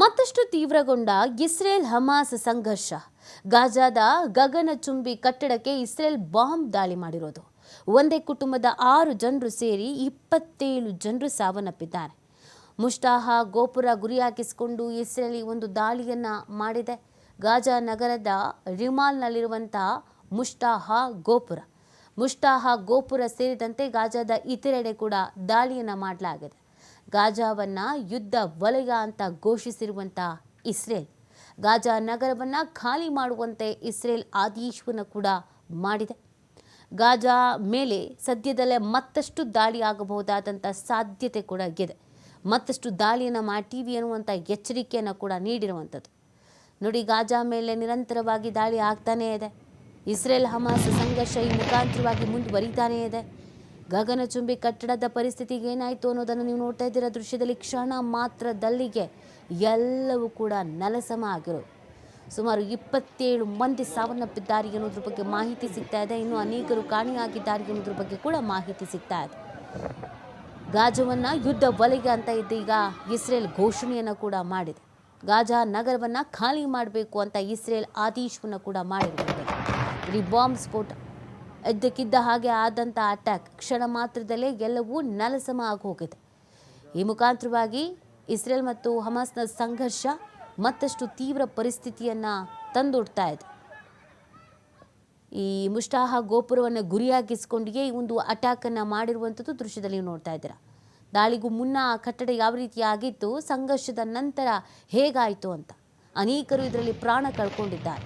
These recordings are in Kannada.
ಮತ್ತಷ್ಟು ತೀವ್ರಗೊಂಡ ಇಸ್ರೇಲ್ ಹಮಾಸ್ ಸಂಘರ್ಷ. ಗಾಜಾದ ಗಗನಚುಂಬಿ ಕಟ್ಟಡಕ್ಕೆ ಇಸ್ರೇಲ್ ಬಾಂಬ್ ದಾಳಿ ಮಾಡಿರೋದು. ಒಂದೇ ಕುಟುಂಬದ 6 ಜನರು ಸೇರಿ 27 ಜನರು ಸಾವನ್ನಪ್ಪಿದ್ದಾರೆ. ಮುಷ್ತಾಹಾ ಗೋಪುರ ಗುರಿಯಾಗಿಸಿಕೊಂಡು ಇಸ್ರೇಲ್ ಒಂದು ದಾಳಿಯನ್ನ ಮಾಡಿದೆ. ಗಾಜಾ ನಗರದ ರಿಮಾಲ್ನಲ್ಲಿರುವಂತಹ ಮುಷ್ತಾಹಾ ಗೋಪುರ ಸೇರಿದಂತೆ ಗಾಜಾದ ಇತರೆಡೆ ಕೂಡ ದಾಳಿಯನ್ನ ಮಾಡಲಾಗಿದೆ. ಗಾಜಾವನ್ನ ಯುದ್ಧ ವಲಯ ಅಂತ ಘೋಷಿಸಿರುವಂತಹ ಇಸ್ರೇಲ್ ಗಾಜಾ ನಗರವನ್ನ ಖಾಲಿ ಮಾಡುವಂತೆ ಇಸ್ರೇಲ್ ಆದೇಶವನ್ನು ಕೂಡ ಮಾಡಿದೆ. ಗಾಜಾ ಮೇಲೆ ಸದ್ಯದಲ್ಲೇ ಮತ್ತಷ್ಟು ದಾಳಿ ಆಗಬಹುದಾದಂಥ ಸಾಧ್ಯತೆ ಕೂಡ ಇದೆ. ಮತ್ತಷ್ಟು ದಾಳಿಯನ್ನು ಮಾಡ್ತೀವಿ ಅನ್ನುವಂಥ ಎಚ್ಚರಿಕೆಯನ್ನು ಕೂಡ ನೀಡಿರುವಂಥದ್ದು. ನೋಡಿ, ಗಾಜಾ ಮೇಲೆ ನಿರಂತರವಾಗಿ ದಾಳಿ ಆಗ್ತಾನೇ ಇದೆ. ಇಸ್ರೇಲ್ ಹಮಾಸ್ ಸಂಘರ್ಷ ಈ ಮುಖಾಂತರವಾಗಿ ಮುಂದುವರಿತಾನೇ ಇದೆ. ಗಗನಚುಂಬಿ ಕಟ್ಟಡದ ಪರಿಸ್ಥಿತಿಗೆ ಏನಾಯಿತು ಅನ್ನೋದನ್ನು ನೀವು ನೋಡ್ತಾ ಇದ್ದೀರಾ ದೃಶ್ಯದಲ್ಲಿ. ಕ್ಷಣ ಮಾತ್ರದಲ್ಲಿಗೆ ಎಲ್ಲವೂ ಕೂಡ ನೆಲಸಮ ಆಗಿರೋದು. ಸುಮಾರು 27 ಮಂದಿ ಸಾವನ್ನಪ್ಪಿದ್ದಾರೆ ಅನ್ನೋದ್ರ ಬಗ್ಗೆ ಮಾಹಿತಿ ಸಿಗ್ತಾ ಇದೆ. ಇನ್ನು ಅನೇಕರು ಕಾಣೆಯಾಗಿದ್ದಾರೆ ಅನ್ನೋದ್ರ ಬಗ್ಗೆ ಕೂಡ ಮಾಹಿತಿ ಸಿಗ್ತಾ ಇದೆ. ಗಾಜಾವನ್ನ ಯುದ್ಧ ವಲಯ ಅಂತ ಇದ್ದೀಗ ಇಸ್ರೇಲ್ ಘೋಷಣೆಯನ್ನು ಕೂಡ ಮಾಡಿದೆ. ಗಾಜಾ ನಗರವನ್ನು ಖಾಲಿ ಮಾಡಬೇಕು ಅಂತ ಇಸ್ರೇಲ್ ಆದೇಶವನ್ನು ಕೂಡ ಮಾಡಿರುವಂಥದ್ದು. ಈ ಬಾಂಬ್ ಸ್ಫೋಟ ಇದ್ದಕ್ಕಿದ್ದ ಹಾಗೆ ಆದಂಥ ಅಟ್ಯಾಕ್ ಕ್ಷಣ ಮಾತ್ರದಲ್ಲೇ ಎಲ್ಲವೂ ನೆಲಸಮ ಆಗಿ ಹೋಗಿದೆ. ಈ ಮುಖಾಂತರವಾಗಿ ಇಸ್ರೇಲ್ ಮತ್ತು ಹಮಾಸ್ನ ಸಂಘರ್ಷ ಮತ್ತಷ್ಟು ತೀವ್ರ ಪರಿಸ್ಥಿತಿಯನ್ನು ತಂದೊಡ್ತಾ ಇದೆ. ಈ ಮುಷ್ತಾಹಾ ಗೋಪುರವನ್ನು ಗುರಿಯಾಗಿಸಿಕೊಂಡಿಯೇ ಈ ಒಂದು ಅಟ್ಯಾಕನ್ನು ಮಾಡಿರುವಂಥದ್ದು ದೃಶ್ಯದಲ್ಲಿ ನೋಡ್ತಾ ಇದ್ದೀರಾ. ದಾಳಿಗೂ ಮುನ್ನ ಆ ಕಟ್ಟಡ ಯಾವ ರೀತಿ ಆಗಿತ್ತು, ಸಂಘರ್ಷದ ನಂತರ ಹೇಗಾಯಿತು ಅಂತ ಅನೇಕರು ಇದರಲ್ಲಿ ಪ್ರಾಣ ಕಳ್ಕೊಂಡಿದ್ದಾರೆ.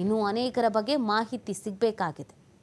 ಇನ್ನೂ ಅನೇಕರ ಬಗ್ಗೆ ಮಾಹಿತಿ ಸಿಗಬೇಕಾಗಿದೆ. الله